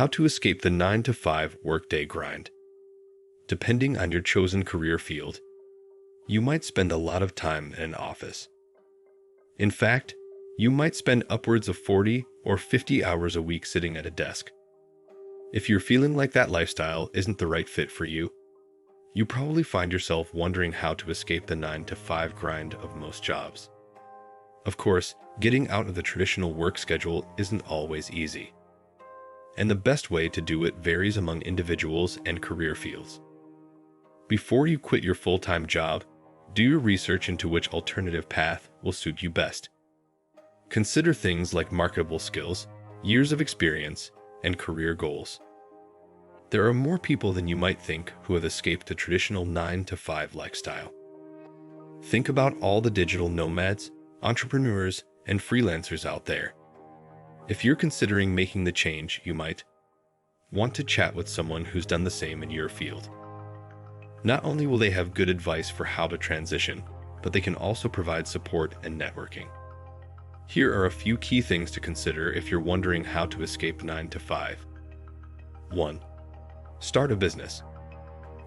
How to escape the 9-to-5 workday grind. Depending on your chosen career field, you might spend a lot of time in an office. In fact, you might spend upwards of 40 or 50 hours a week sitting at a desk. If you're feeling like that lifestyle isn't the right fit for you, you probably find yourself wondering how to escape the 9-to-5 grind of most jobs. Of course, getting out of the traditional work schedule isn't always easy, and the best way to do it varies among individuals and career fields. Before you quit your full-time job, do your research into which alternative path will suit you best. Consider things like marketable skills, years of experience, and career goals. There are more people than you might think who have escaped the traditional 9-to-5 lifestyle. Think about all the digital nomads, entrepreneurs, and freelancers out there. If you're considering making the change, you might want to chat with someone who's done the same in your field. Not only will they have good advice for how to transition, but they can also provide support and networking. Here are a few key things to consider if you're wondering how to escape 9-to-5. 1. Start a business.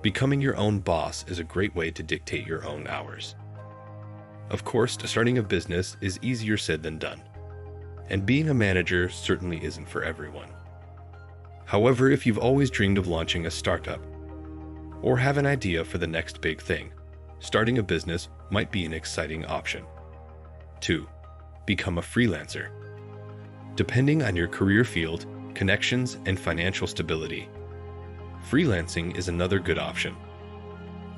Becoming your own boss is a great way to dictate your own hours. Of course, starting a business is easier said than done, and being a manager certainly isn't for everyone. However, if you've always dreamed of launching a startup, or have an idea for the next big thing, starting a business might be an exciting option. 2. Become a freelancer. Depending on your career field, connections, and financial stability, freelancing is another good option.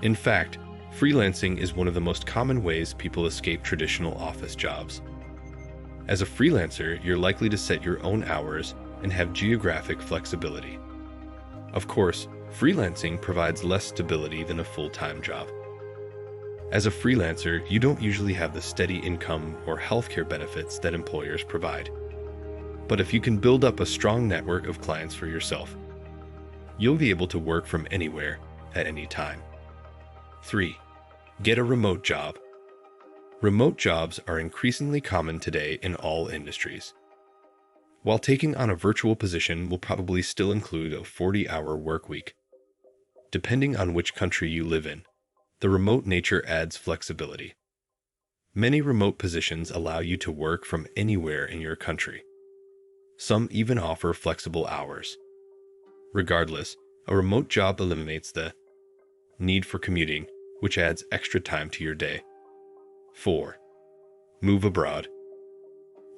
In fact, freelancing is one of the most common ways people escape traditional office jobs. As a freelancer, you're likely to set your own hours and have geographic flexibility. Of course, freelancing provides less stability than a full-time job. As a freelancer, you don't usually have the steady income or healthcare benefits that employers provide. But if you can build up a strong network of clients for yourself, you'll be able to work from anywhere at any time. 3. Get a remote job. Remote jobs are increasingly common today in all industries. While taking on a virtual position will probably still include a 40-hour work week, depending on which country you live in, the remote nature adds flexibility. Many remote positions allow you to work from anywhere in your country. Some even offer flexible hours. Regardless, a remote job eliminates the need for commuting, which adds extra time to your day. 4. Move abroad.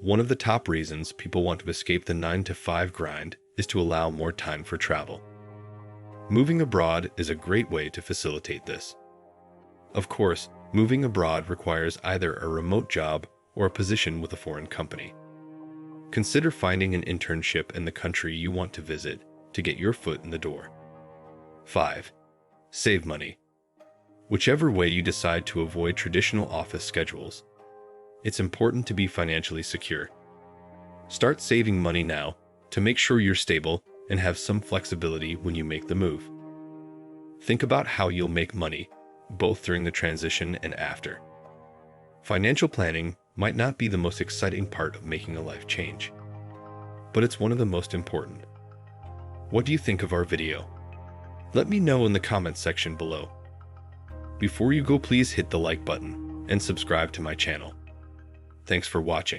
One of the top reasons people want to escape the 9-to-5 grind is to allow more time for travel. Moving abroad is a great way to facilitate this. Of course, moving abroad requires either a remote job or a position with a foreign company. Consider finding an internship in the country you want to visit to get your foot in the door. 5. Save money. Whichever way you decide to avoid traditional office schedules, it's important to be financially secure. Start saving money now to make sure you're stable and have some flexibility when you make the move. Think about how you'll make money, both during the transition and after. Financial planning might not be the most exciting part of making a life change, but it's one of the most important. What do you think of our video? Let me know in the comments section below. Before you go, please hit the like button and subscribe to my channel. Thanks for watching.